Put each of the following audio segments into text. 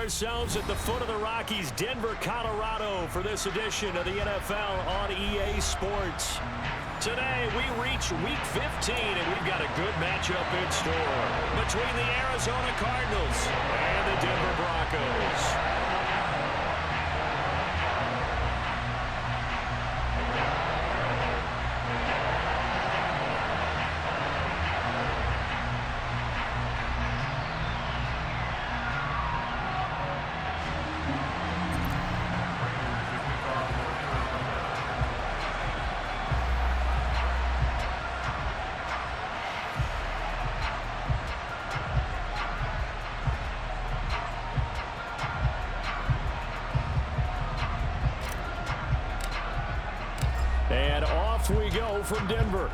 ourselves at the foot of the Rockies, Denver, Colorado, for this edition of the NFL on EA Sports. Today, we reach Week 15, and we've got a good matchup in store between the Arizona Cardinals and the Denver Broncos. And off we go from Denver.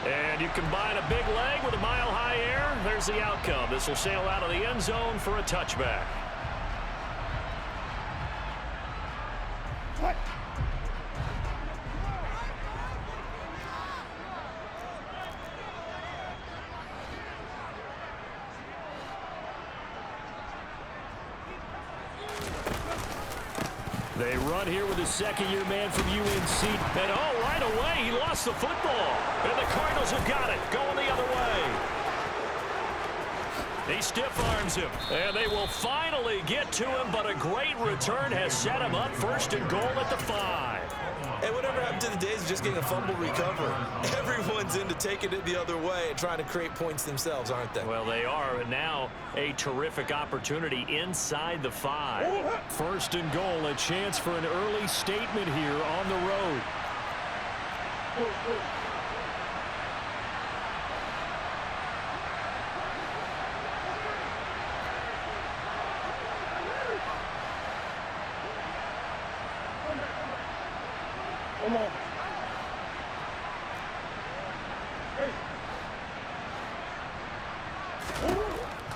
And you combine a big leg with a mile-high air, there's the outcome. This will sail out of the end zone for a touchback. They run here with a second-year man from UNC. And, oh, right away, he lost the football. And the Cardinals have got it, going the other way. He stiff-arms him. And they will finally get to him, but a great return has set him up first and goal at the 5. Hey, whatever happened to the days of just getting a fumble recovery? Everyone's into taking it the other way and trying to create points themselves, aren't they? Well, they are, and now a terrific opportunity inside the 5. First and goal, a chance for an early statement here on the road.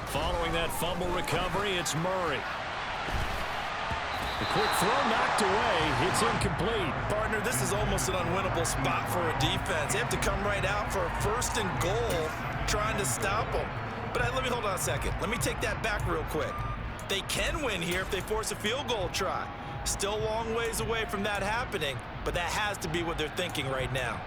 Following that fumble recovery, it's Murray. The quick throw knocked away. It's incomplete. Partner, this is almost an unwinnable spot for a defense. They have to come right out for a first and goal trying to stop them. But let me hold on a second. Let me take that back real quick. They can win here if they force a field goal try. Still a long ways away from that happening, but that has to be what they're thinking right now.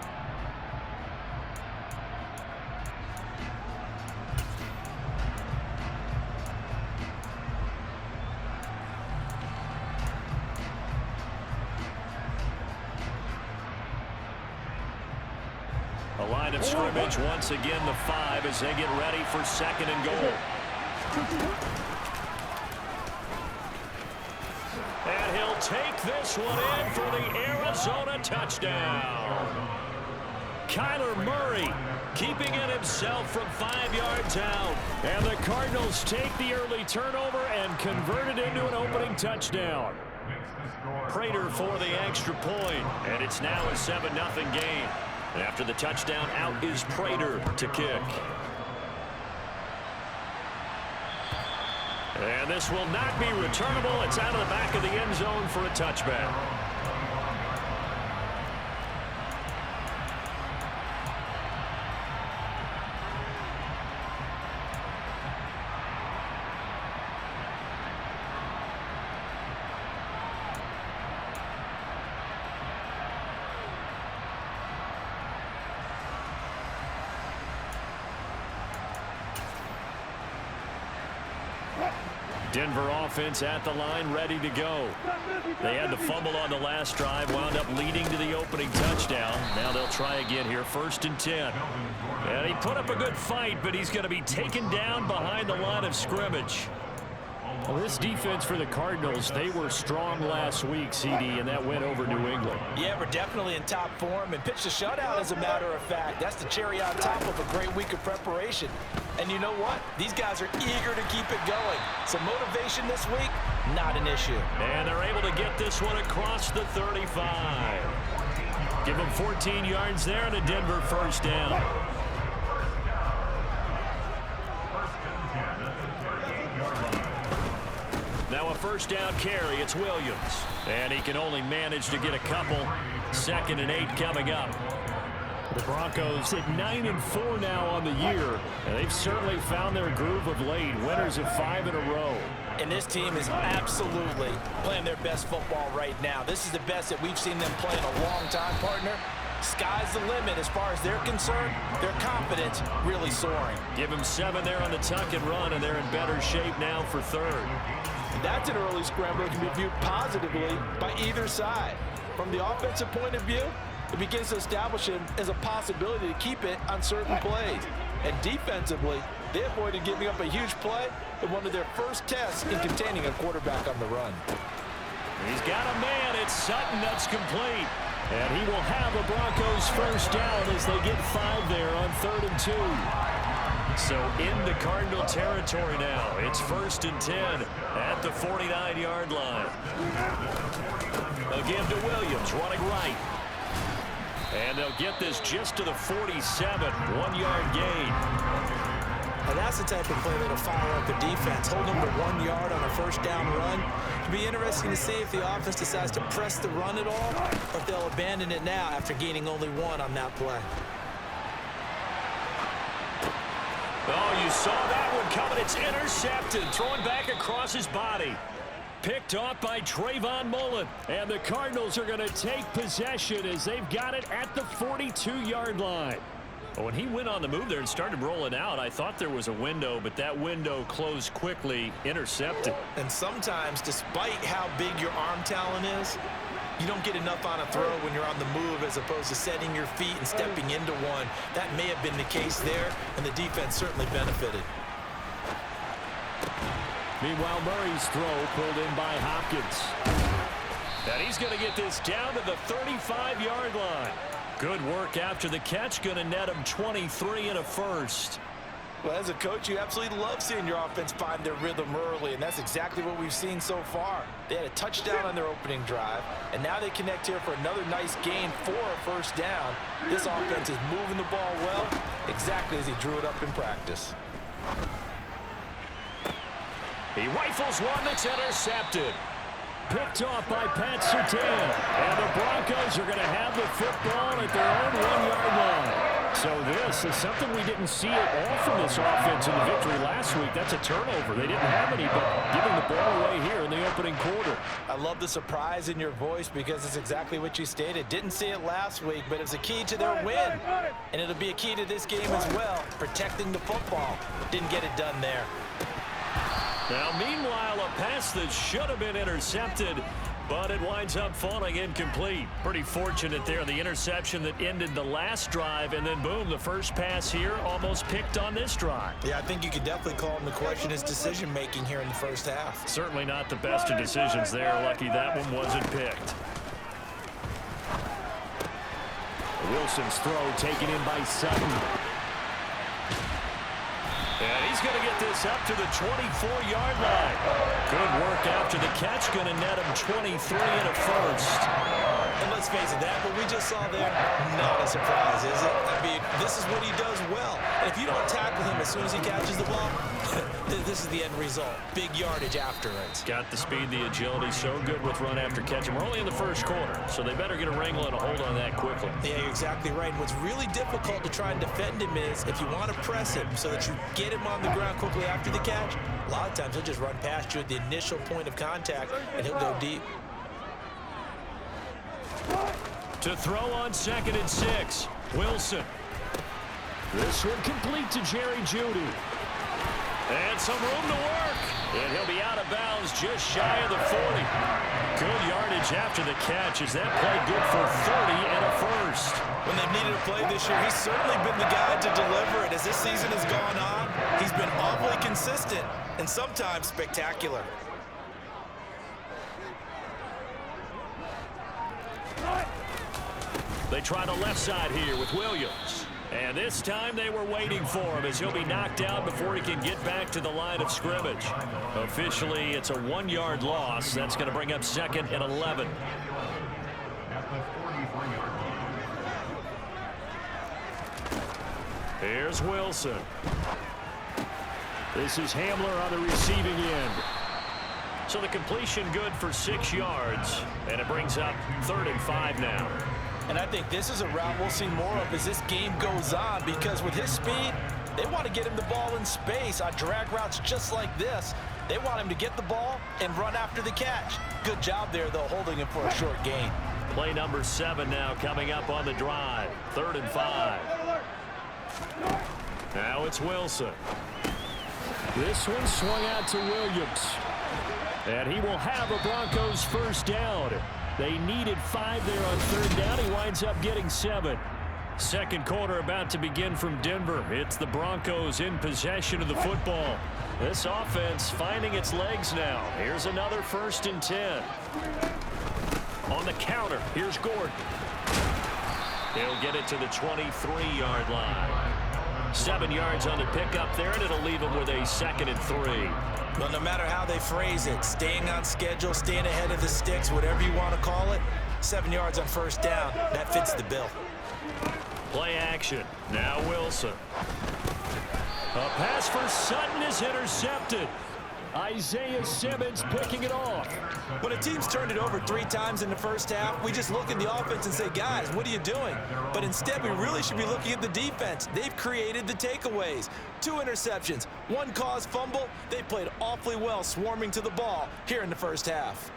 A line of scrimmage once again, the 5 as they get ready for second and goal. And he'll take this one in for the Arizona touchdown. Kyler Murray keeping it himself from 5 yards out. And the Cardinals take the early turnover and convert it into an opening touchdown. Prater for the extra point, and it's now a 7-0 game. After the touchdown, out is Prater to kick. And this will not be returnable. It's out of the back of the end zone for a touchback. Denver offense at the line, ready to go. They had the fumble on the last drive, wound up leading to the opening touchdown. Now they'll try again here, 1st and 10. And he put up a good fight, but he's going to be taken down behind the line of scrimmage. Well, this defense for the Cardinals, they were strong last week, CD, and that went over New England. Yeah, we're definitely in top form and pitched a shutout, as a matter of fact. That's the cherry on top of a great week of preparation. And you know what? These guys are eager to keep it going. So motivation this week, not an issue. And they're able to get this one across the 35. Give them 14 yards there and a Denver first down. Now a first down carry, it's Williams. And he can only manage to get a couple. 2nd and 8 coming up. The Broncos at 9-4 now on the year, and they've certainly found their groove of late. Winners of 5 in a row. And this team is absolutely playing their best football right now. This is the best that we've seen them play in a long time, partner. Sky's the limit as far as they're concerned. Their confidence really soaring. Give them 7 there on the tuck and run, and they're in better shape now for third. That's an early scramble that can be viewed positively by either side. From the offensive point of view, it begins to establish him as a possibility to keep it on certain plays. And defensively, they avoided giving up a huge play in one of their first tests in containing a quarterback on the run. He's got a man. It's Sutton. That's complete. And he will have the Broncos first down as they get 5 there on 3rd and 2. So into Cardinal territory now. It's 1st and 10 at the 49-yard line. They'll give to Williams, running right. And they'll get this just to the 47, 1-yard gain. Now that's the type of play that'll fire up the defense. Hold them to 1 yard on a first down run. It'll be interesting to see if the offense decides to press the run at all, or if they'll abandon it now after gaining only 1 on that play. Oh, you saw that one coming. It's intercepted, thrown back across his body. Picked off by Trayvon Mullen. And the Cardinals are going to take possession as they've got it at the 42-yard line. When he went on the move there and started rolling out, I thought there was a window, but that window closed quickly, intercepted. And sometimes, despite how big your arm talent is, you don't get enough on a throw when you're on the move as opposed to setting your feet and stepping into one. That may have been the case there, and the defense certainly benefited. Meanwhile, Murray's throw pulled in by Hopkins. And he's going to get this down to the 35-yard line. Good work after the catch, going to net him 23 and a first. Well, as a coach, you absolutely love seeing your offense find their rhythm early, and that's exactly what we've seen so far. They had a touchdown on their opening drive, and now they connect here for another nice gain for a first down. This offense is moving the ball well, exactly as he drew it up in practice. He rifles one that's intercepted. Picked off by Pat Surtain. And the Broncos are going to have the football at their own 1-yard line. So this is something we didn't see at all from this offense in the victory last week. That's a turnover. They didn't have any, but giving the ball away here in the opening quarter. I love the surprise in your voice because it's exactly what you stated. Didn't see it last week, but it was a key to their win. And it'll be a key to this game as well, protecting the football. Didn't get it done there. Now, meanwhile, a pass that should have been intercepted, but it winds up falling incomplete. Pretty fortunate there, the interception that ended the last drive, and then boom, the first pass here almost picked on this drive. Yeah, I think you could definitely call him to question his decision-making here in the first half. Certainly not the best of decisions there. Lucky that one wasn't picked. Wilson's throw taken in by Sutton. And he's going to get this up to the 24-yard line. Good work after the catch. Going to net him 23 and a first. And let's face it, that what we just saw there, not a surprise, is it? I mean, this is what he does well. And if you don't tackle him as soon as he catches the ball, this is the end result. Big yardage after it. Got the speed, the agility, so good with run after catch. And we're only in the first quarter, so they better get a wrangle and a hold on that quickly. Yeah, you're exactly right. And what's really difficult to try and defend him is if you want to press him so that you get him on the ground quickly after the catch, a lot of times he'll just run past you at the initial point of contact, and he'll go deep. To throw on 2nd and 6, Wilson. This one complete to Jerry Jeudy. And some room to work. And he'll be out of bounds just shy of the 40. Good yardage after the catch as that play good for 30 and a first. When they've needed a play this year, he's certainly been the guy to deliver it. As this season has gone on, he's been awfully consistent and sometimes spectacular. They try the left side here with Williams. And this time they were waiting for him as he'll be knocked out before he can get back to the line of scrimmage. Officially, it's a 1-yard loss. That's going to bring up 2nd and 11. Here's Wilson. This is Hamler on the receiving end. So the completion good for 6 yards. And it brings up 3rd and 5 now. And I think this is a route we'll see more of as this game goes on, because with his speed, they want to get him the ball in space on drag routes just like this. They want him to get the ball and run after the catch. Good job there, though, holding him for a short gain. Play number 7 now coming up on the drive. 3rd and 5. Now it's Wilson. This one swung out to Williams. And he will have a Broncos first down. They needed 5 there on 3rd down. He winds up getting 7. Second quarter about to begin from Denver. It's the Broncos in possession of the football. This offense finding its legs now. Here's another 1st and 10. On the counter, here's Gordon. He'll get it to the 23-yard line. 7 yards on the pickup there, and it'll leave him with a 2nd and 3. Well, no matter how they phrase it, staying on schedule, staying ahead of the sticks, whatever you want to call it, 7 yards on 1st down, that fits the bill. Play action. Now Wilson. A pass for Sutton is intercepted. Isaiah Simmons picking it off. When a team's turned it over 3 times in the first half, we just look at the offense and say, guys, what are you doing? But instead, we really should be looking at the defense. They've created the takeaways. 2 interceptions, 1 caused fumble. They played awfully well swarming to the ball here in the first half.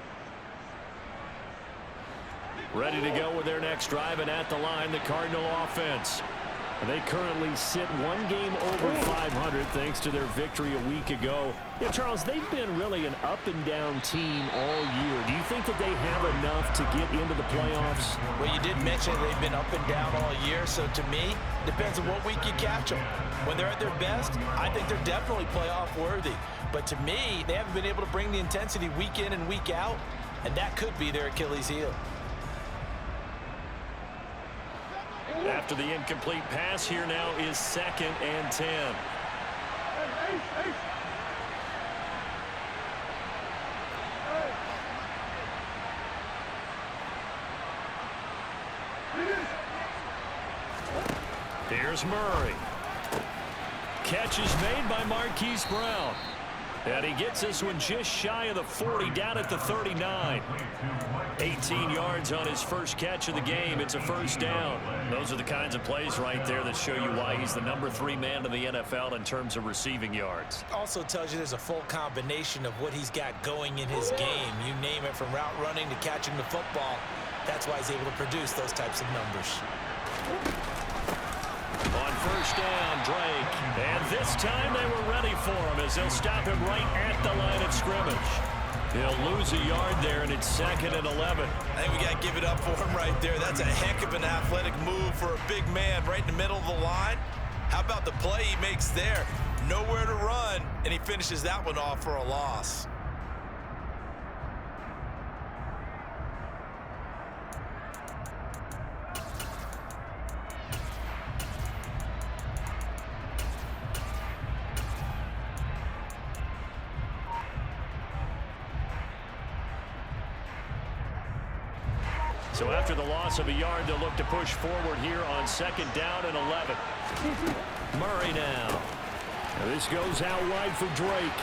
Ready to go with their next drive, and at the line, the Cardinal offense. They currently sit 1 game over 500 thanks to their victory a week ago. Yeah, Charles, they've been really an up-and-down team all year. Do you think that they have enough to get into the playoffs? Well, you did mention they've been up and down all year, so to me, depends on what week you catch them. When they're at their best, I think they're definitely playoff worthy. But to me, they haven't been able to bring the intensity week in and week out, and that could be their Achilles heel. After the incomplete pass, here now is 2nd and 10. Here's Murray. Catch is made by Marquise Brown. And he gets this one just shy of the 40, down at the 39. 18 yards on his first catch of the game. It's a 1st down. Those are the kinds of plays right there that show you why he's the number 3 man in the NFL in terms of receiving yards. Also tells you there's a full combination of what he's got going in his game. You name it, from route running to catching the football. That's why he's able to produce those types of numbers. On 1st down, Drake. And this time they were ready for him as they'll stop him right at the line of scrimmage. He'll lose a yard there, and it's 2nd and 11. I think we got to give it up for him right there. That's a heck of an athletic move for a big man right in the middle of the line. How about the play he makes there? Nowhere to run, and he finishes that one off for a loss. So after the loss of a yard, they'll look to push forward here on 2nd down and 11. Murray now. And this goes out wide for Drake.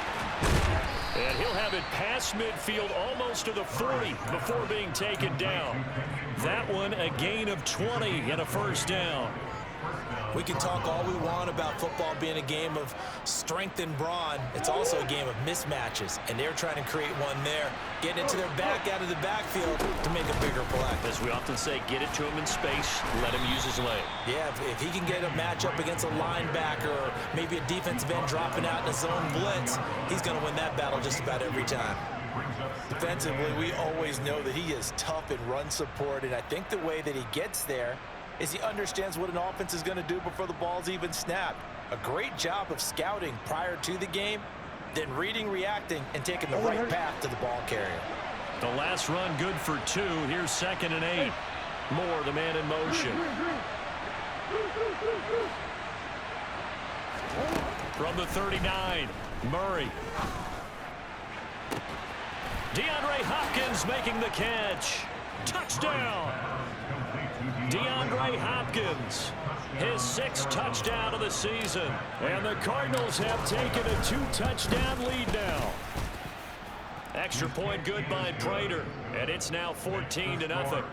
And he'll have it past midfield almost to the 40 before being taken down. That one a gain of 20 and a 1st down. We can talk all we want about football being a game of strength and brawn. It's also a game of mismatches, and they're trying to create one there, getting it to their back out of the backfield to make a bigger play. As we often say, get it to him in space, let him use his leg. Yeah, if he can get a matchup against a linebacker or maybe a defensive end dropping out in a zone blitz, he's going to win that battle just about every time. Defensively, we always know that he is tough in run support, and I think the way that he gets there is he understands what an offense is going to do before the ball's even snapped. A great job of scouting prior to the game, then reading, reacting, and taking the right path to the ball carrier. The last run good for 2. Here's 2nd and 8. Moore, the man in motion. From the 39, Murray. DeAndre Hopkins making the catch. Touchdown! DeAndre Hopkins, his 6th touchdown of the season. And the Cardinals have taken a 2-touchdown lead now. Extra point good by Prater, and it's now 14-0.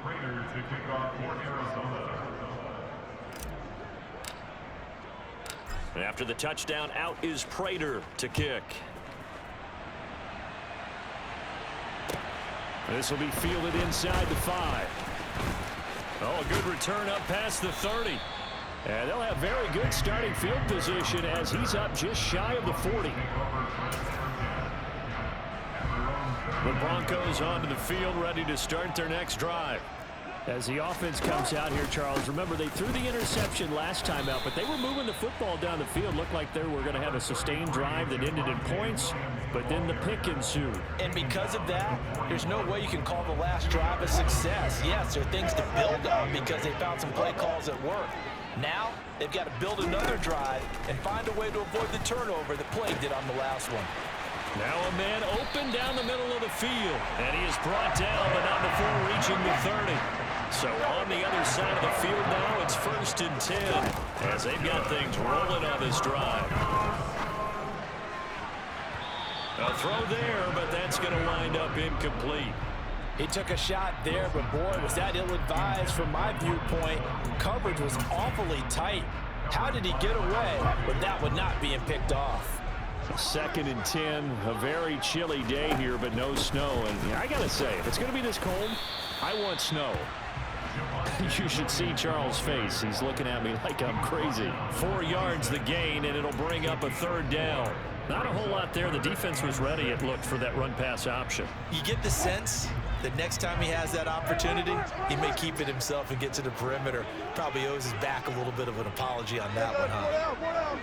Raiders to kick off for Arizona. After the touchdown, out is Prater to kick. This will be fielded inside the 5. Oh, a good return up past the 30. And they'll have very good starting field position as he's up just shy of the 40. The Broncos onto the field, ready to start their next drive. As the offense comes out here, Charles, remember they threw the interception last time out, but they were moving the football down the field. Looked like they were going to have a sustained drive that ended in points, but then the pick ensued. And because of that, there's no way you can call the last drive a success. Yes, there are things to build on because they found some play calls that work. Now, they've got to build another drive and find a way to avoid the turnover that plagued it on the last one. Now a man open down the middle of the field, and he is brought down, but not before reaching the 30. So on the other side of the field now, it's 1st and 10 as they've got things rolling on this drive. A throw there, but that's going to wind up incomplete. He took a shot there, but boy, was that ill-advised from my viewpoint. Coverage was awfully tight. How did he get away with that one not being picked off? 2nd and 10, a very chilly day here, but no snow. And I got to say, if it's going to be this cold, I want snow. You should see Charles' face. He's looking at me like I'm crazy. 4 yards the gain, and it'll bring up a 3rd down. Not a whole lot there. The defense was ready, it looked, for that run-pass option. You get the sense that next time he has that opportunity, he may keep it himself and get to the perimeter. Probably owes his back a little bit of an apology on that one, huh?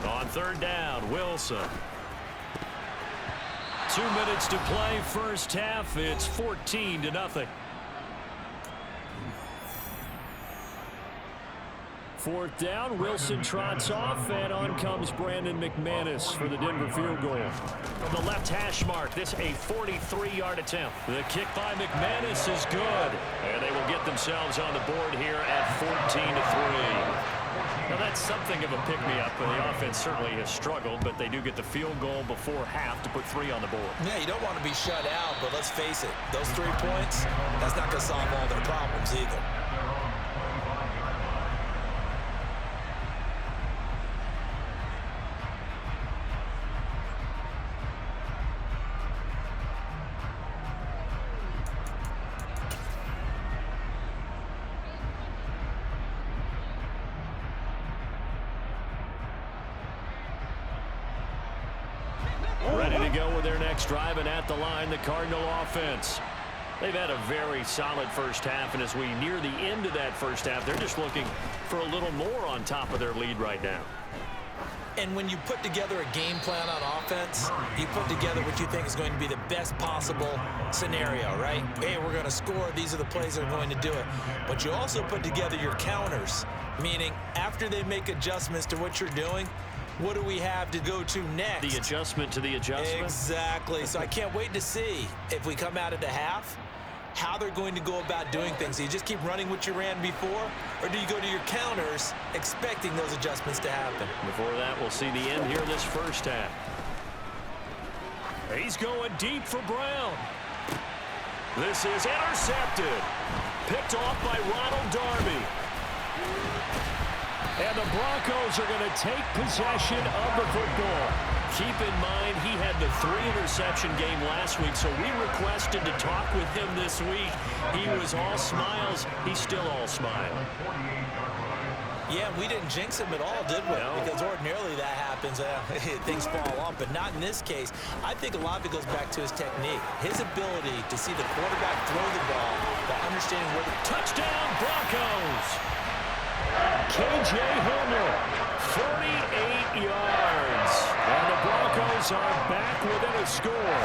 On 3rd down, Wilson. 2 minutes to play, first half. It's 14-0. 4th down, Wilson trots off, and on comes Brandon McManus for the Denver field goal. From the left hash mark, this a 43-yard attempt. The kick by McManus is good, and they will get themselves on the board here at 14-3. Now that's something of a pick-me-up. The offense certainly has struggled, but they do get the field goal before half to put 3 on the board. Yeah, you don't want to be shut out, but let's face it, those 3 points, that's not going to solve all their problems either. Ready to go with their next drive, and at the line, the Cardinal offense. They've had a very solid first half, and as we near the end of that first half, they're just looking for a little more on top of their lead right now. And when you put together a game plan on offense, you put together what you think is going to be the best possible scenario, right? Hey, we're going to score. These are the plays that are going to do it. But you also put together your counters, meaning after they make adjustments to what you're doing, what do we have to go to next? The adjustment to the adjustment? Exactly. So I can't wait to see if we come out of the half, how they're going to go about doing things. Do you just keep running what you ran before, or do you go to your counters expecting those adjustments to happen? Before that, we'll see the end here this first half. He's going deep for Brown. This is intercepted. Picked off by Ronald Darby. And the Broncos are going to take possession of the football. Keep in mind, he had the 3-interception game last week, so we requested to talk with him this week. He was all smiles. He's still all smile. Yeah, we didn't jinx him at all, did we? No. Because ordinarily that happens. Things fall off, but not in this case. I think a lot of it goes back to his technique. His ability to see the quarterback throw the ball by understanding where the Touchdown, Broncos! K.J. Hamler, 48 yards. And the Broncos are back within a score.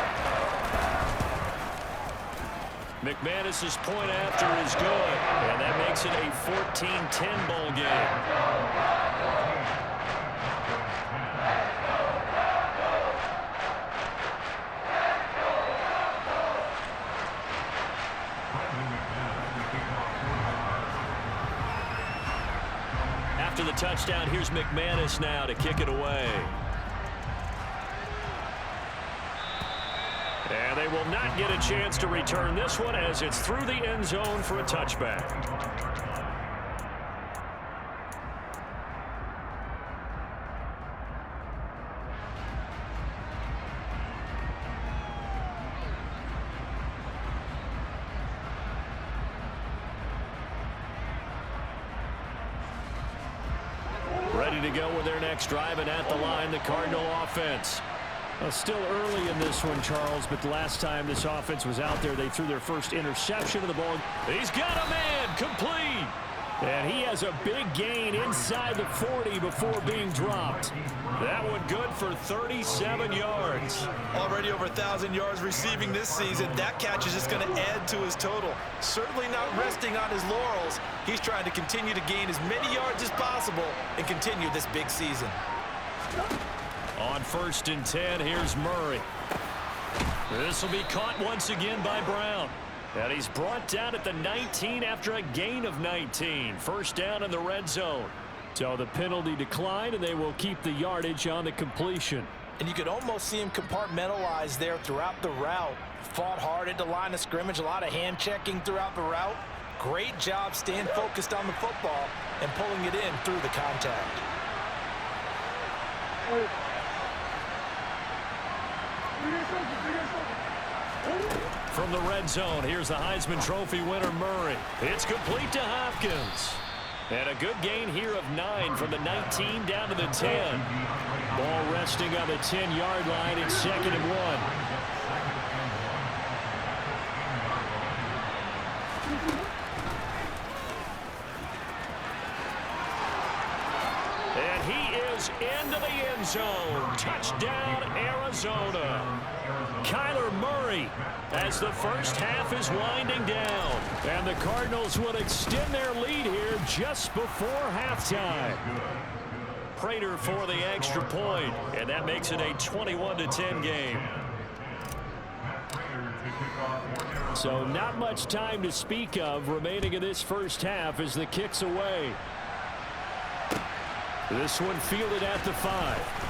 McManus's point after is good, and that makes it a 14-10 ball game. touchdown. Here's McManus now to kick it away. And they will not get a chance to return this one as it's through the end zone for a touchback. Ready to go with their next drive, and at the line, the Cardinal offense. Well, still early in this one, Charles, but the last time this offense was out there, they threw their first interception of the ball. He's got a man, complete. And he has a big gain inside the 40 before being dropped. That one good for 37 yards. Already over 1,000 yards receiving this season. That catch is just going to add to his total. Certainly not resting on his laurels. He's trying to continue to gain as many yards as possible and continue this big season. On 1st and 10, here's Murray. This will be caught once again by Brown. And he's brought down at the 19 after a gain of 19. First down in the red zone. So the penalty declined, and they will keep the yardage on the completion. And you could almost see him compartmentalize there throughout the route. Fought hard at the line of scrimmage, a lot of hand checking throughout the route. Great job staying focused on the football and pulling it in through the contact. From the red zone, here's the Heisman Trophy winner, Murray. It's complete to Hopkins. And a good gain here of 9 from the 19 down to the 10. Ball resting on the 10-yard line. It's 2nd and 1. And he is into the end zone. Touchdown, Arizona. Kyler Murray as the first half is winding down. And the Cardinals will extend their lead here just before halftime. Prater for the extra point, and that makes it a 21-10 game. So not much time to speak of remaining in this first half as the kick's away. This one fielded at the 5.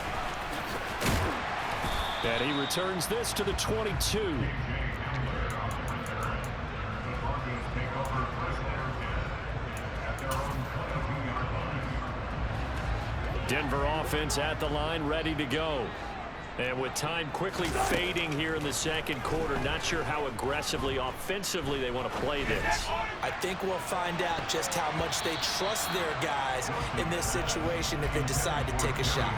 And he returns this to the 22. Denver offense at the line, ready to go. And with time quickly fading here in the second quarter, not sure how aggressively, offensively they want to play this. I think we'll find out just how much they trust their guys in this situation if they decide to take a shot.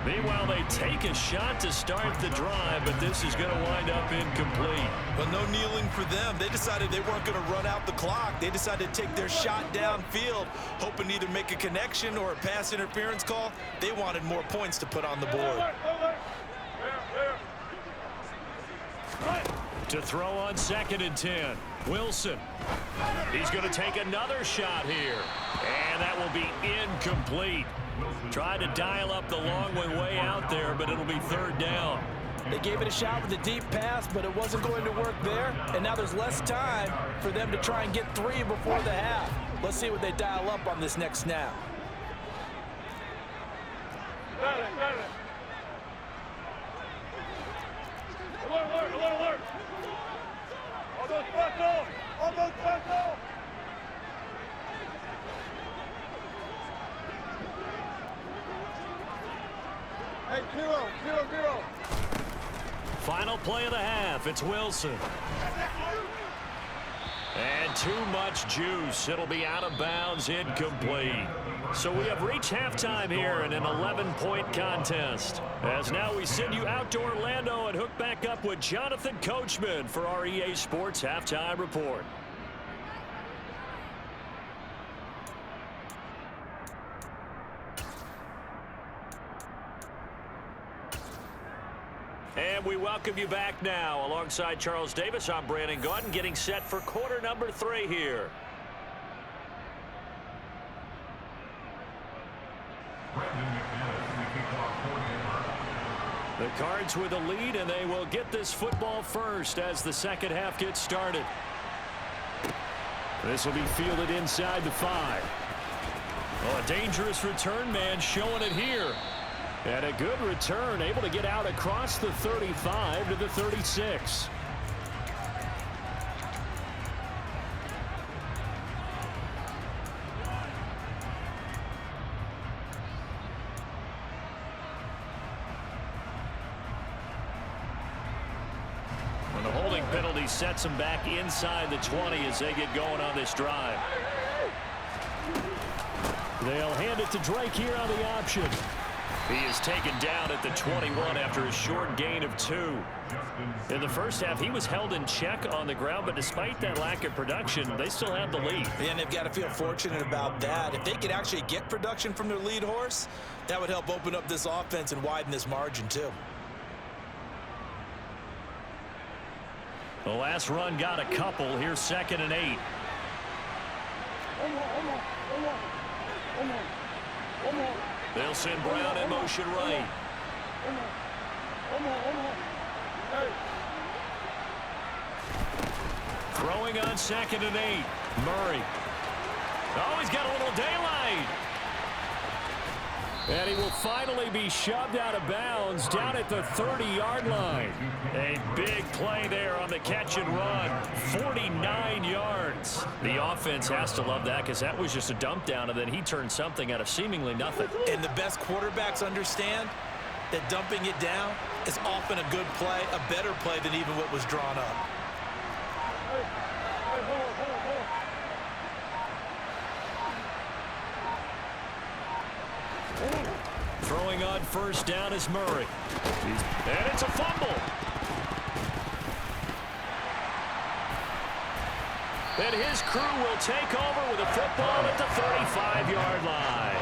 Meanwhile, they take a shot to start the drive, but this is going to wind up incomplete. But no kneeling for them. They decided they weren't going to run out the clock. They decided to take their shot downfield, hoping to either make a connection or a pass interference call. They wanted more points to put on the board. To throw on 2nd and 10. Wilson. He's going to take another shot here. And that will be incomplete. Tried to dial up the long way out there, but it'll be 3rd down. They gave it a shot with a deep pass, but it wasn't going to work there. And now there's less time for them to try and get 3 before the half. Let's see what they dial up on this next snap. Alert! Almost back off! Hey, 0-0. Final play of the half. It's Wilson. And too much juice. It'll be out of bounds, incomplete. So we have reached halftime here in an 11-point contest. As now we send you out to Orlando and hook back up with Jonathan Coachman for our EA Sports Halftime Report. And we welcome you back now. Alongside Charles Davis, I'm Brandon Gaudin, getting set for quarter number 3 here. The Cards with a lead, and they will get this football first as the second half gets started. This will be fielded inside the 5. Oh, a dangerous return man showing it here. And a good return, able to get out across the 35 to the 36. And the holding penalty sets them back inside the 20 as they get going on this drive. They'll hand it to Drake here on the option. He is taken down at the 21 after a short gain of 2. In the first half, he was held in check on the ground, but despite that lack of production, they still have the lead. And they've got to feel fortunate about that. If they could actually get production from their lead horse, that would help open up this offense and widen this margin too. The last run got a couple. Here's 2nd and 8. They'll send Brown in motion right. Throwing on 2nd and 8. Murray. Oh, he's got a little daylight. And he will finally be shoved out of bounds down at the 30-yard line. A big play there on the catch and run. 49 yards. The offense has to love that because that was just a dump down, and then he turned something out of seemingly nothing. And the best quarterbacks understand that dumping it down is often a good play, a better play than even what was drawn up. Throwing on 1st down is Murray. And it's a fumble. And his crew will take over with a football at the 35-yard line.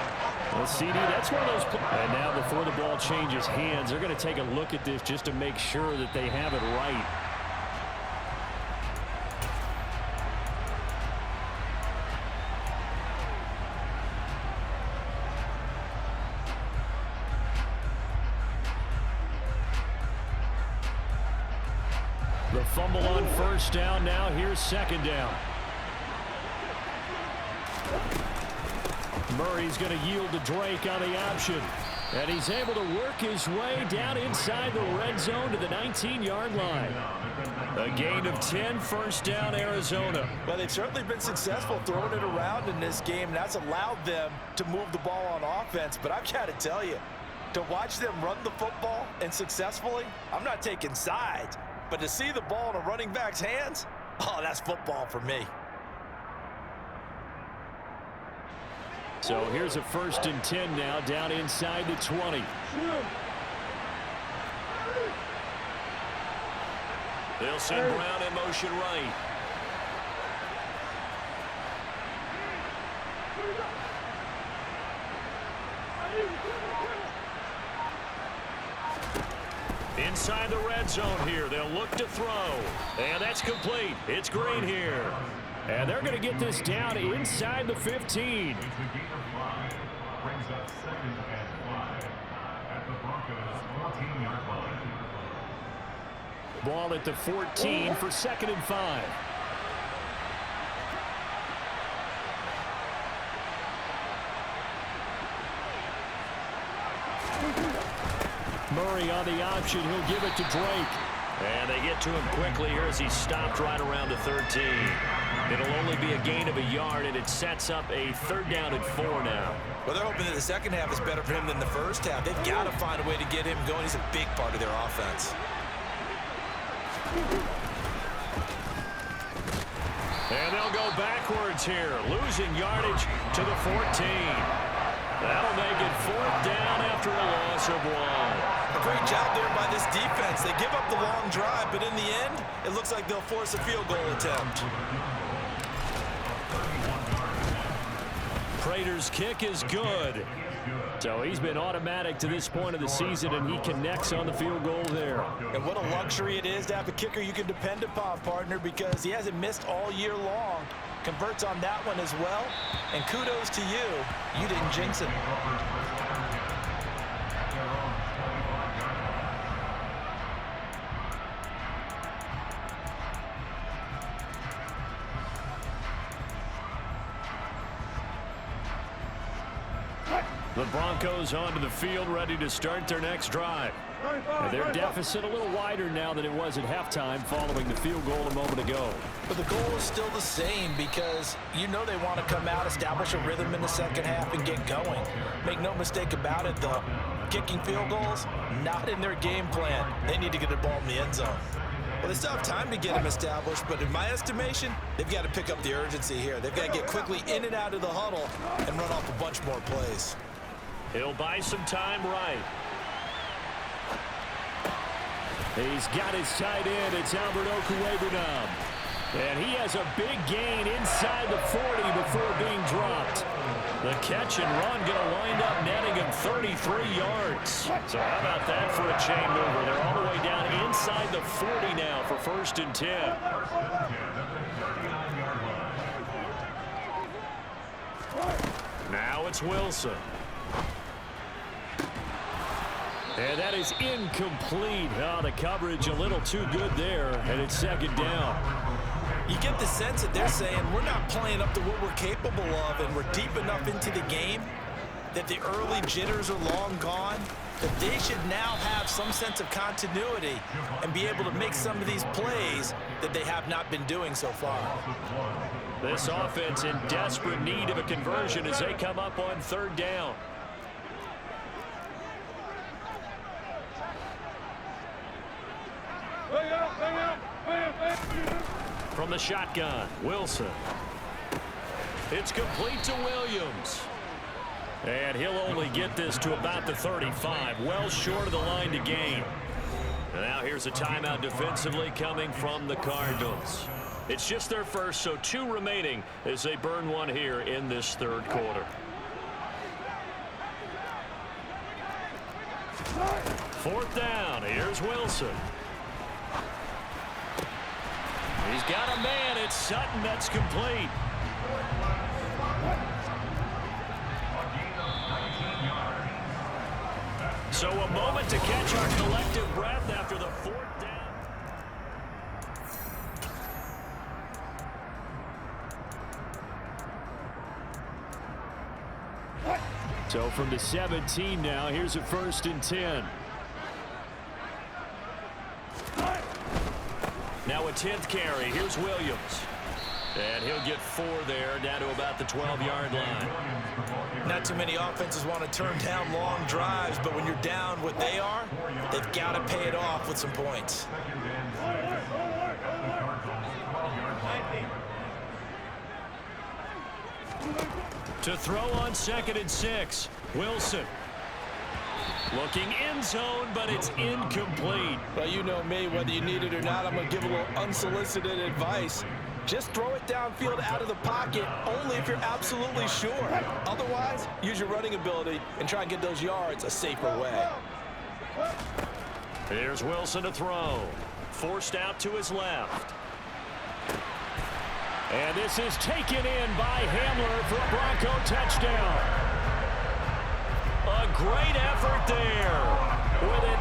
Well, CD, that's one of those plays. And now before the ball changes hands, they're going to take a look at this just to make sure that they have it right. The fumble on 1st down. Now here's 2nd down. Murray's going to yield to Drake on the option. And he's able to work his way down inside the red zone to the 19-yard line. A gain of 10, 1st down, Arizona. Well, they've certainly been successful throwing it around in this game. That's allowed them to move the ball on offense. But I've got to tell you, to watch them run the football and successfully, I'm not taking sides. But to see the ball in a running back's hands, oh, that's football for me. So here's a 1st and 10 now down inside the 20. They'll send Brown in motion right. Inside the red zone here. They'll look to throw. And that's complete. It's Green here. And they're going to get this down inside the 15. Brings up 2nd and 5 at the Broncos' 14-yard line. Ball at the 14 for 2nd and 5. Murray on the option. He'll give it to Drake. And they get to him quickly here as he's stopped right around the 13. It'll only be a gain of a yard, and it sets up a 3rd down and 4 now. Well, they're hoping that the second half is better for him than the first half. They've got to find a way to get him going. He's a big part of their offense. And they'll go backwards here, losing yardage to the 14. That'll make it 4th down after a loss of 1. A great job there by this defense. They give up the long drive, but in the end, it looks like they'll force a field goal attempt. Prater's kick is good. So he's been automatic to this point of the season, and he connects on the field goal there. And what a luxury it is to have a kicker you can depend upon, partner, because he hasn't missed all year long. Converts on that one as well. And kudos to you. You didn't jinx him. The Broncos onto the field, ready to start their next drive. And their deficit a little wider now than it was at halftime following the field goal a moment ago. But the goal is still the same because you know they want to come out, establish a rhythm in the second half, and get going. Make no mistake about it, though. Kicking field goals, not in their game plan. They need to get the ball in the end zone. Well, they still have time to get them established, but in my estimation, they've got to pick up the urgency here. They've got to get quickly in and out of the huddle and run off a bunch more plays. He'll buy some time right. He's got his tight end. It's Albert Okwuegbunam. And he has a big gain inside the 40 before being dropped. The catch and run going to wind up netting him 33 yards. So how about that for a chain mover? They're all the way down inside the 40 now for 1st and 10. Now it's Wilson. And that is incomplete. Oh, the coverage a little too good there, and it's 2nd down. You get the sense that they're saying we're not playing up to what we're capable of, and we're deep enough into the game that the early jitters are long gone, that they should now have some sense of continuity and be able to make some of these plays that they have not been doing so far. This offense in desperate need of a conversion as they come up on 3rd down. From the shotgun, Wilson. It's complete to Williams. And he'll only get this to about the 35, well short of the line to gain. And now here's a timeout defensively coming from the Cardinals. It's just their first, so 2 remaining as they burn one here in this 3rd quarter. 4th down, here's Wilson. He's got a man. It's Sutton. That's complete. So a moment to catch our collective breath after the 4th down. So from the 17 now, here's a 1st and 10. Now a 10th carry. Here's Williams. And he'll get 4 there, down to about the 12-yard line. Not too many offenses want to turn down long drives, but when you're down what they are, they've got to pay it off with some points. To throw on 2nd and 6, Wilson. Looking end zone, but it's incomplete. Well, you know me, whether you need it or not, I'm going to give a little unsolicited advice. Just throw it downfield out of the pocket only if you're absolutely sure. Otherwise, use your running ability and try and get those yards a safer way. Here's Wilson to throw. Forced out to his left. And this is taken in by Hamler for a Bronco touchdown. A great effort there with it.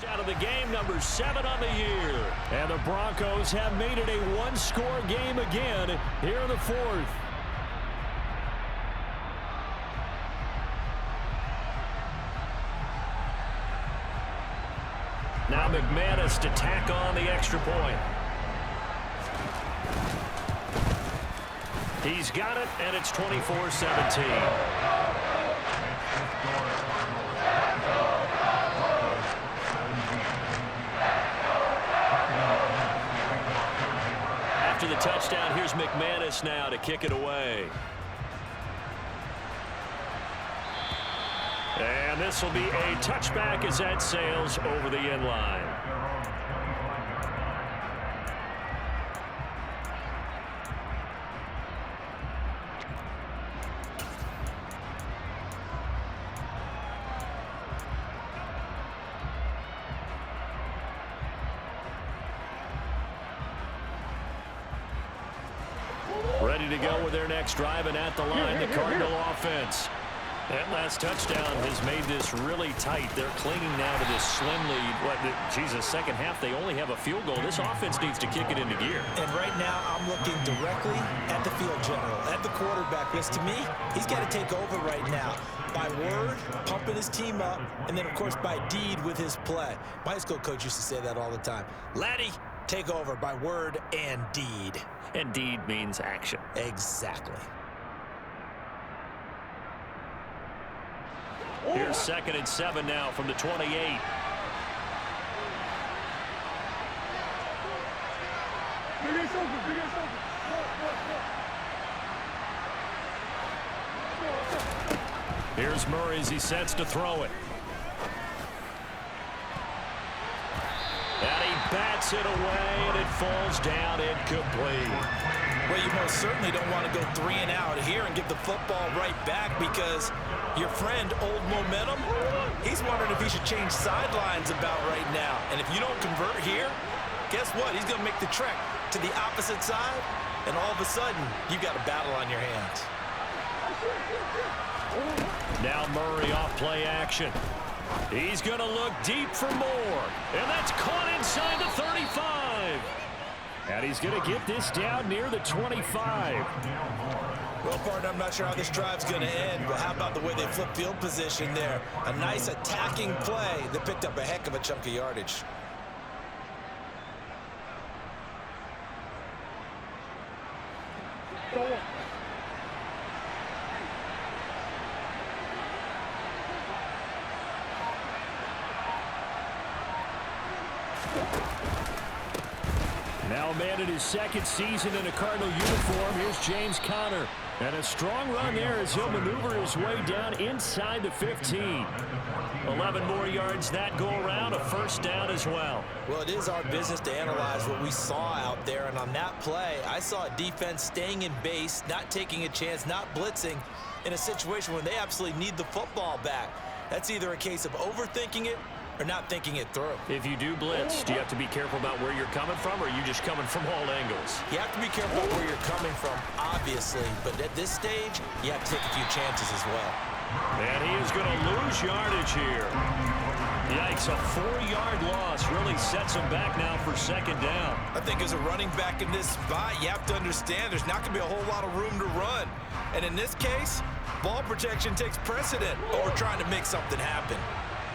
Out of the game, number 7 on the year. And the Broncos have made it a one-score game again here in the 4th. Now McManus to tack on the extra point. He's got it, and it's 24-17. After the touchdown, here's McManus now to kick it away. And this will be a touchback as that sails over the end line. Ready to go with their next drive, and at the line, the Cardinal offense. That last touchdown has made this really tight. They're clinging now to this slim lead. Second half, they only have a field goal. This offense needs to kick it into gear. And right now, I'm looking directly at the field general, at the quarterback. Because to me, he's got to take over right now. By word, pumping his team up, and then, of course, by deed with his play. My high school coach used to say that all the time. Laddie, take over by word and deed. And deed means action. Exactly. Here's 2nd and 7 now from the 28. Here's Murray as he sets to throw it. And he bats it away, and it falls down incomplete. Well, you most certainly don't want to go 3 and out here and give the football right back, because your friend, Old Momentum, he's wondering if he should change sidelines about right now. And if you don't convert here, guess what? He's going to make the trek to the opposite side, and all of a sudden, you've got a battle on your hands. Now Murray off play action. He's going to look deep for more. And that's caught inside the 35. And he's going to get this down near the 25. Well, partner, I'm not sure how this drive's going to end, but how about the way they flip field position there? A nice attacking play that picked up a heck of a chunk of yardage. Now a man in his 2nd season in a Cardinal uniform. Here's James Conner. And a strong run there as he'll maneuver his way down inside the 15. 11 more yards that go around, a 1st down as well. Well, it is our business to analyze what we saw out there. And on that play, I saw a defense staying in base, not taking a chance, not blitzing in a situation when they absolutely need the football back. That's either a case of overthinking it or not thinking it through. If you do blitz, do you have to be careful about where you're coming from, or are you just coming from all angles? You have to be careful about where you're coming from, obviously, but at this stage, you have to take a few chances as well. And he is going to lose yardage here. Yikes, a 4-yard loss really sets him back now for 2nd down. I think as a running back in this spot, you have to understand there's not going to be a whole lot of room to run. And in this case, ball protection takes precedent over trying to make something happen.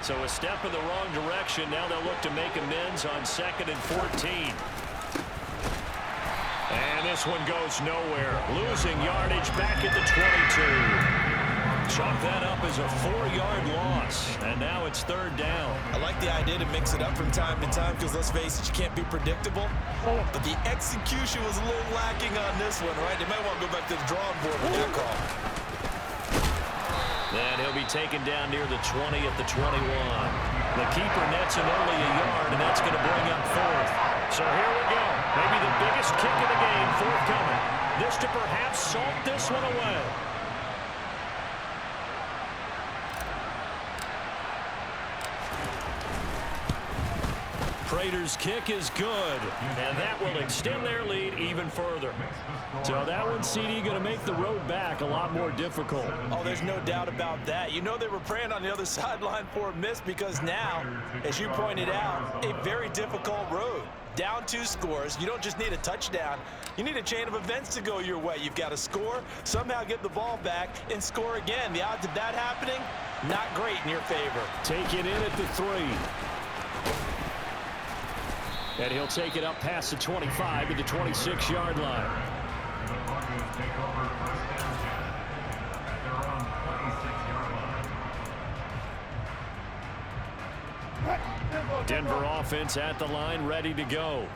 So a step in the wrong direction. Now they'll look to make amends on 2nd and 14. And this one goes nowhere. Losing yardage back at the 22. Chalk that up as a 4-yard loss. And now it's 3rd down. I like the idea to mix it up from time to time, because let's face it, you can't be predictable. But the execution was a little lacking on this one, right? They might want to go back to the drawing board with that call. And he'll be taken down near the 20 at the 21. The keeper nets him only a yard, and that's going to bring up 4th. So here we go. Maybe the biggest kick of the game forthcoming. This to perhaps salt this one away. Prater's kick is good, and that will extend their lead even further. So that one, CD, going to make the road back a lot more difficult. Oh, there's no doubt about that. You know they were praying on the other sideline for a miss, because now, as you pointed out, a very difficult road. Down 2 scores. You don't just need a touchdown. You need a chain of events to go your way. You've got to score, somehow get the ball back, and score again. The odds of that happening, not great in your favor. Take it in at the 3. And he'll take it up past the 25 to the 26-yard line. The Broncos take over 1st down at their own 26-yard line. Denver offense at the line, ready to go.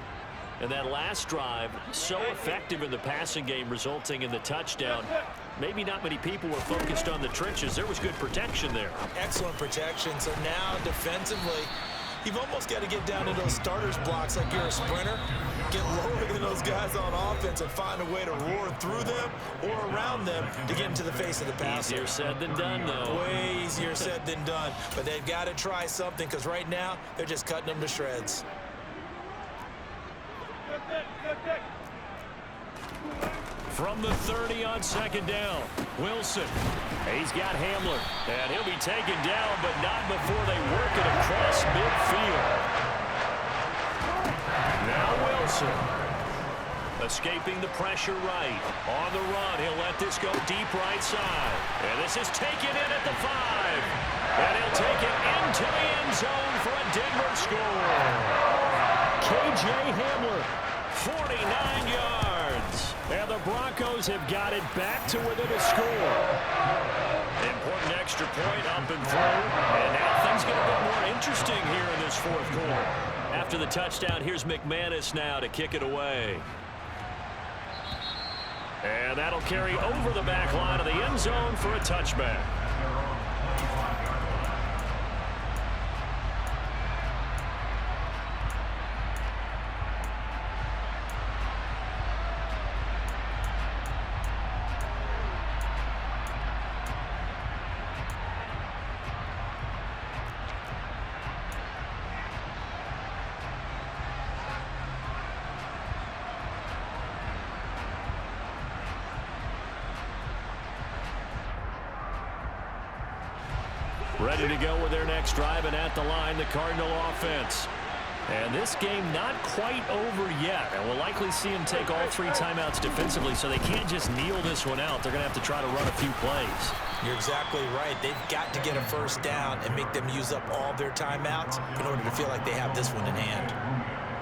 And that last drive, so effective in the passing game, resulting in the touchdown. Maybe not many people were focused on the trenches. There was good protection there. Excellent protection. So now, defensively, you've almost got to get down to those starters blocks like you're a sprinter. Get lower than those guys on offense and find a way to roar through them or around them to get into the face of the passer. Easier said than done, though. Way easier said than done. But they've got to try something, because right now they're just cutting them to shreds. From the 30 on second down, Wilson. He's got Hamler, and he'll be taken down, but not before they work it across midfield. Now Wilson. Escaping the pressure right. On the run, he'll let this go deep right side. And this is taken in at the 5. And he'll take it into the end zone for a Denver score. K.J. Hamler, 49 yards. And the Broncos have got it back to within a score. Important extra point up and through. And now things get a bit more interesting here in this fourth quarter. After the touchdown, here's McManus now to kick it away. And that'll carry over the back line of the end zone for a touchback. Ready to go with their next drive, and at the line, the Cardinal offense. And this game not quite over yet, and we'll likely see them take all 3 timeouts defensively, so they can't just kneel this one out. They're going to have to try to run a few plays. You're exactly right. They've got to get a first down and make them use up all their timeouts in order to feel like they have this one in hand.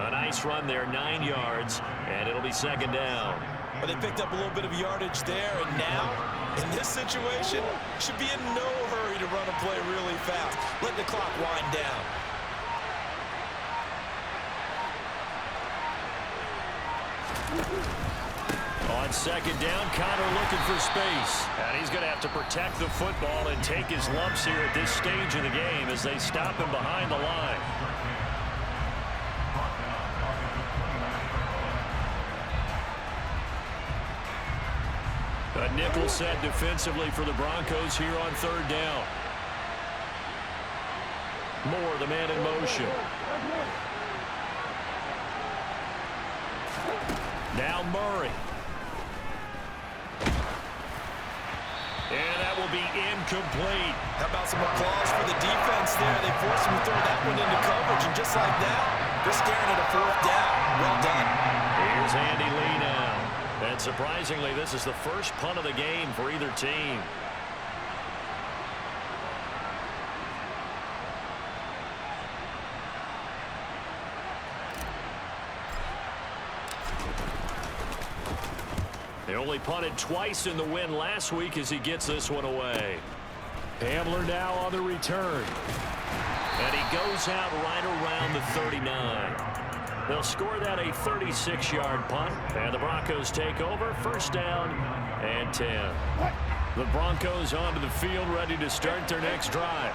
A nice run there, 9 yards, and it'll be second down. Well, they picked up a little bit of yardage there, and now, in this situation, should be in no hurry to run a play really fast. Let the clock wind down. On second down, Connor looking for space. And he's going to have to protect the football and take his lumps here at this stage of the game as they stop him behind the line. A nickel set defensively for the Broncos here on third down. Moore, the man in motion. Now Murray. And that will be incomplete. How about some applause for the defense there? They forced him to throw that one into coverage, and just like that, they're staring at a fourth down. Well done. Here's Andy Lee now. And surprisingly, this is the first punt of the game for either team. They only punted twice in the win last week as he gets this one away. Hamler now on the return. And he goes out right around the 39. They'll score that a 36-yard punt. And the Broncos take over. First down and 10. The Broncos onto the field ready to start their next drive.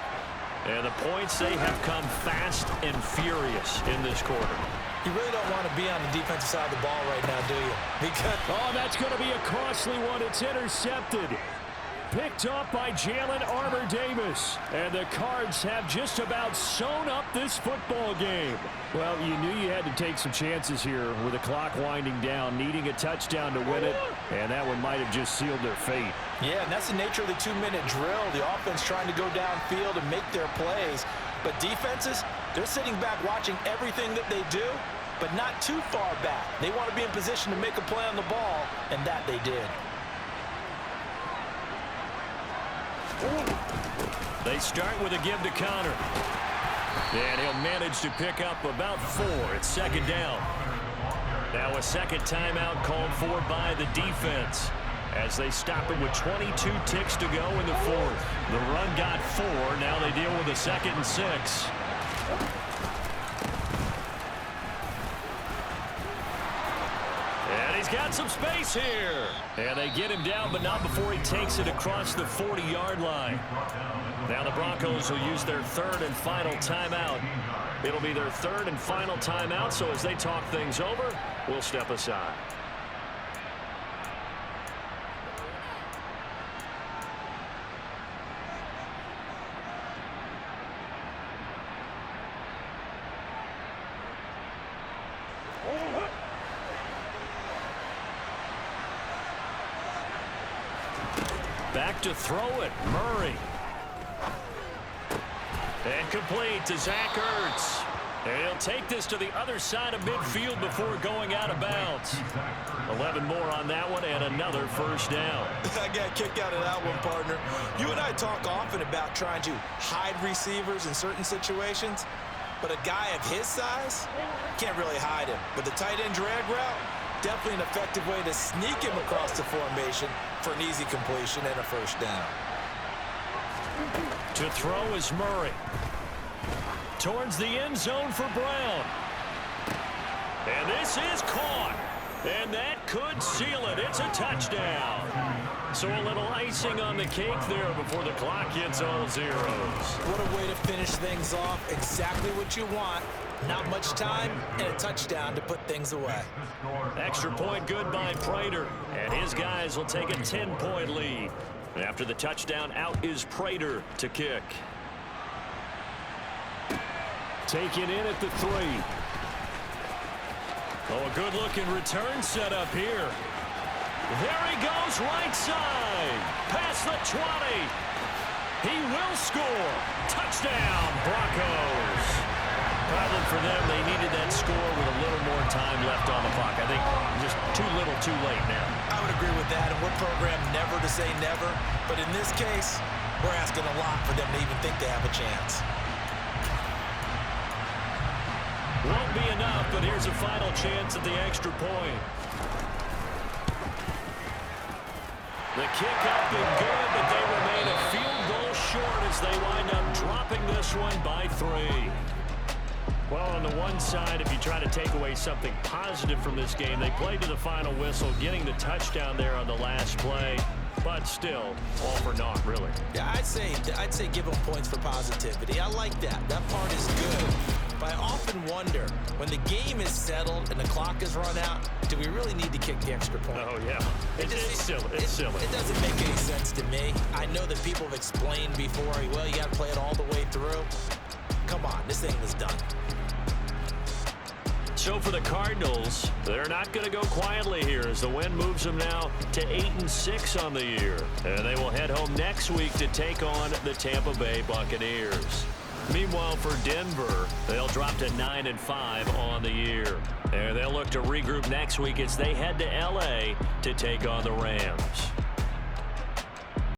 And the points, they have come fast and furious in this quarter. You really don't want to be on the defensive side of the ball right now, do you? Because that's going to be a costly one. It's intercepted. Picked up by Jalen Armour-Davis. And the Cards have just about sewn up this football game. Well, you knew you had to take some chances here with the clock winding down, needing a touchdown to win it, and that one might have just sealed their fate. Yeah, and that's the nature of the 2-minute drill. The offense trying to go downfield and make their plays. But defenses, they're sitting back watching everything that they do, but not too far back. They want to be in position to make a play on the ball, and that they did. They start with a give to Connor. And he'll manage to pick up about 4 at second down. Now a second timeout called for by the defense as they stop him with 22 ticks to go in the fourth. The run got 4. Now they deal with a 2nd and 6. And he's got some space here. And they get him down, but not before he takes it across the 40-yard line. Now the Broncos will use their 3rd and final timeout. It'll be their 3rd and final timeout, so as they talk things over, we'll step aside. Back to throw it, Murray. And complete to Zach Ertz. And he'll take this to the other side of midfield before going out of bounds. 11 more on that one and another first down. I got a kick out of that one, partner. You and I talk often about trying to hide receivers in certain situations, but a guy of his size can't really hide him. But the tight end drag route, definitely an effective way to sneak him across the formation for an easy completion and a first down. To throw is Murray. Towards the end zone for Brown. And this is caught. And that could seal it. It's a touchdown. So a little icing on the cake there before the clock hits all zeros. What a way to finish things off. Exactly what you want. Not much time and a touchdown to put things away. Extra point good by Prater. And his guys will take a 10-point lead. After the touchdown, out is Prater to kick. Taken in at the 3. Oh, a good-looking return set up here. There he goes, right side. Past the 20. He will score. Touchdown, Broncos. Problem for them, they needed that score with a little more time left on the clock. I think just too little, too late now. I would agree with that, and we're programmed never to say never. But in this case, we're asking a lot for them to even think they have a chance. Won't be enough, but here's a final chance at the extra point. The kick up and good, but they remain a field goal short as they wind up dropping this one by 3. Well, on the one side, if you try to take away something positive from this game, they played to the final whistle, getting the touchdown there on the last play. But still, all for naught, really. Yeah, I'd say give them points for positivity. I like that. That part is good. But I often wonder, when the game is settled and the clock is run out, do we really need to kick the extra point? Oh, yeah. It's silly. It's silly. It doesn't make any sense to me. I know that people have explained before, well, you got to play it all the way through. Come on, this thing was done. So for the Cardinals, they're not going to go quietly here as the win moves them now to 8-6 on the year. And they will head home next week to take on the Tampa Bay Buccaneers. Meanwhile, for Denver, they'll drop to 9-5 on the year. And they'll look to regroup next week as they head to L.A. to take on the Rams.